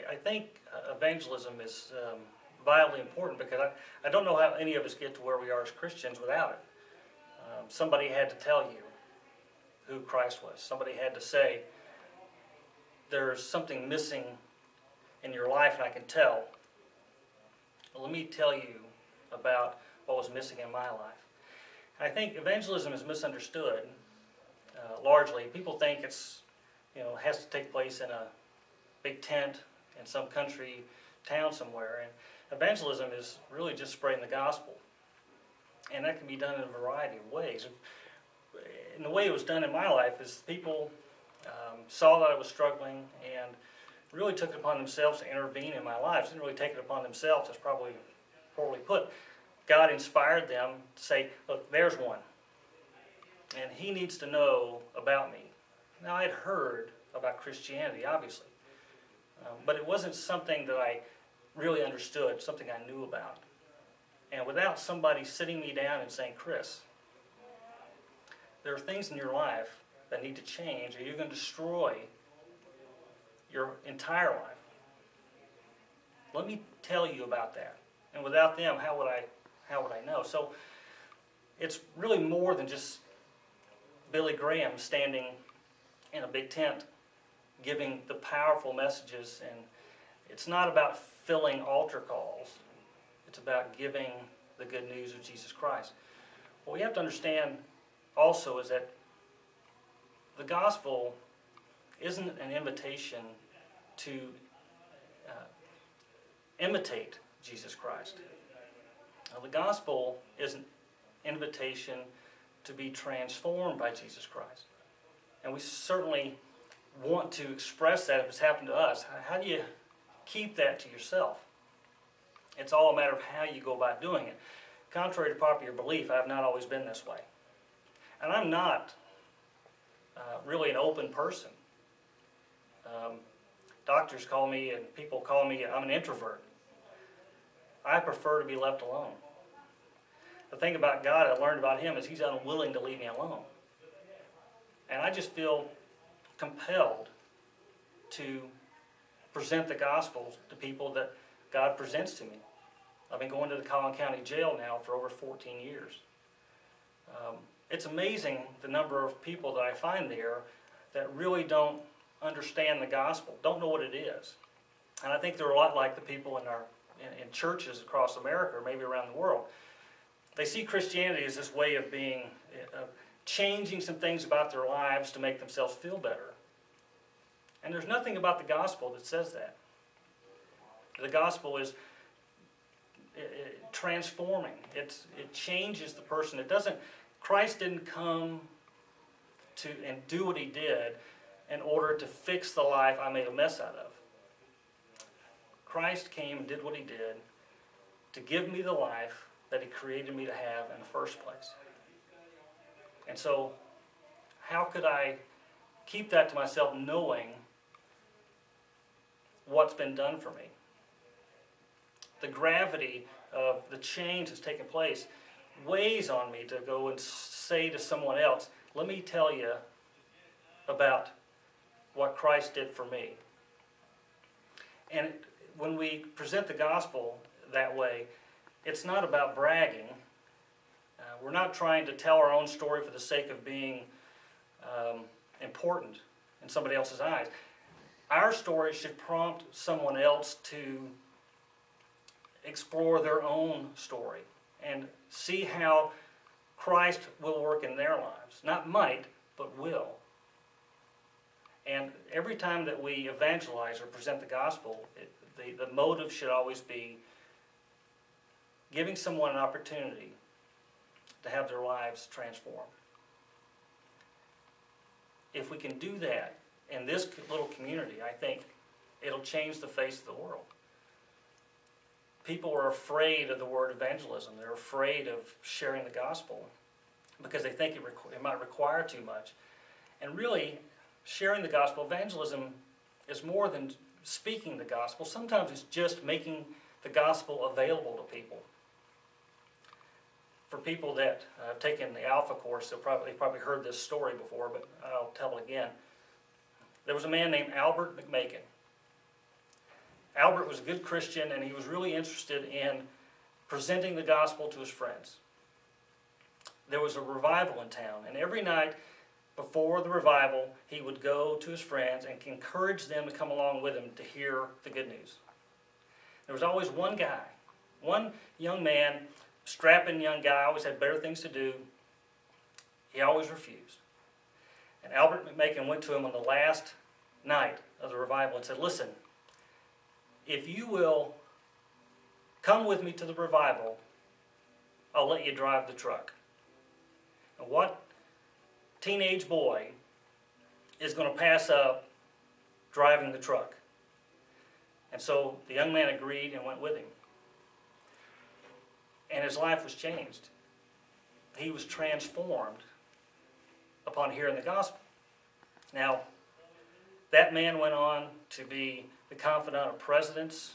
I think evangelism is vitally important because I don't know how any of us get to where we are as Christians without it. Somebody had to tell you who Christ was. Somebody had to say, there's something missing in your life and I can tell. Well, let me tell you about what was missing in my life. And I think evangelism is misunderstood largely. People think it's, has to take place in a big tent in some country town somewhere. And evangelism is really just spreading the gospel. And that can be done in a variety of ways. And the way it was done in my life is people saw that I was struggling and really took it upon themselves to intervene in my life. Didn't really take it upon themselves, that's probably poorly put. God inspired them to say, look, there's one. And he needs to know about me. Now, I'd heard about Christianity, obviously. But it wasn't something that I really understood, something I knew about. And without somebody sitting me down and saying, Chris, there are things in your life that need to change, or you're going to destroy your entire life. Let me tell you about that. And without them, how would I know? So it's really more than just Billy Graham standing in a big tent giving the powerful messages, and it's not about filling altar calls. It's about giving the good news of Jesus Christ. What we have to understand also is that the gospel isn't an invitation to imitate Jesus Christ. Now, the gospel is an invitation to be transformed by Jesus Christ. And we certainly want to express that if it's happened to us. How do you keep that to yourself? It's all a matter of how you go about doing it. Contrary to popular belief, I have not always been this way. And I'm not really an open person. Doctors call me and people call me, I'm an introvert. I prefer to be left alone. The thing about God I learned about him is he's unwilling to leave me alone. And I just feel compelled to present the gospel to people that God presents to me. I've been going to the Collin County Jail now for over 14 years. It's amazing the number of people that I find there that really don't understand the gospel, don't know what it is. And I think they're a lot like the people in churches across America or maybe around the world. They see Christianity as this way of changing some things about their lives to make themselves feel better. And there's nothing about the gospel that says that. The gospel is transforming. It changes the person. Christ didn't come and do what he did in order to fix the life I made a mess out of. Christ came and did what he did to give me the life that he created me to have in the first place. And so, how could I keep that to myself knowing what's been done for me? The gravity of the change that's taken place weighs on me to go and say to someone else, let me tell you about what Christ did for me. And when we present the gospel that way, it's not about bragging. We're not trying to tell our own story for the sake of being important in somebody else's eyes. Our story should prompt someone else to explore their own story and see how Christ will work in their lives. Not might, but will. And every time that we evangelize or present the gospel, the motive should always be giving someone an opportunity to have their lives transformed. If we can do that in this little community, I think it'll change the face of the world. People are afraid of the word evangelism. They're afraid of sharing the gospel because they think it might require too much. And really, sharing the gospel, evangelism is more than speaking the gospel. Sometimes it's just making the gospel available to people. For people that have taken the Alpha course, they've probably heard this story before, but I'll tell it again. There was a man named Albert McMakin. Albert was a good Christian, and he was really interested in presenting the gospel to his friends. There was a revival in town, and every night before the revival, he would go to his friends and encourage them to come along with him to hear the good news. There was always one guy, one young man, strapping young guy, always had better things to do. He always refused. And Albert McMakin went to him on the last night of the revival and said, "Listen, if you will come with me to the revival, I'll let you drive the truck." And what teenage boy is going to pass up driving the truck? And so the young man agreed and went with him. And his life was changed. He was transformed upon hearing the gospel. Now, that man went on to be the confidant of presidents.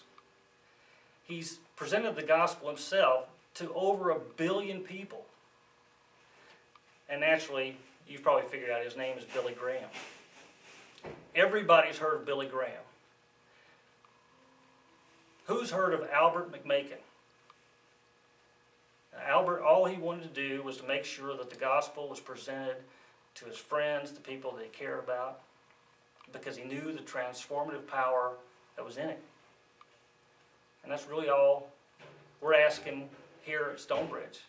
He's presented the gospel himself to over 1 billion people. And naturally, you've probably figured out his name is Billy Graham. Everybody's heard of Billy Graham. Who's heard of Albert McMakin? Now, Albert, all he wanted to do was to make sure that the gospel was presented to his friends, the people that he cared about, because he knew the transformative power that was in it. And that's really all we're asking here at Stonebridge.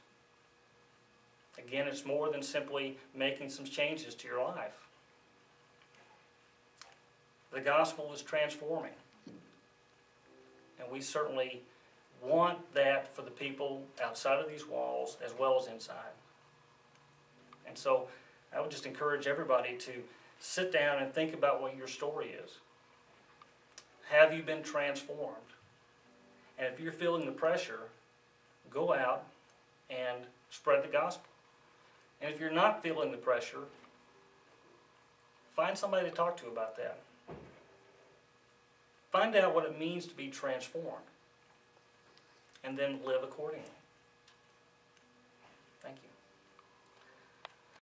Again, it's more than simply making some changes to your life. The gospel is transforming. And we certainly want that for the people outside of these walls as well as inside. And so I would just encourage everybody to sit down and think about what your story is. Have you been transformed? And if you're feeling the pressure, go out and spread the gospel. And if you're not feeling the pressure, find somebody to talk to about that. Find out what it means to be transformed, and then live accordingly. Thank you.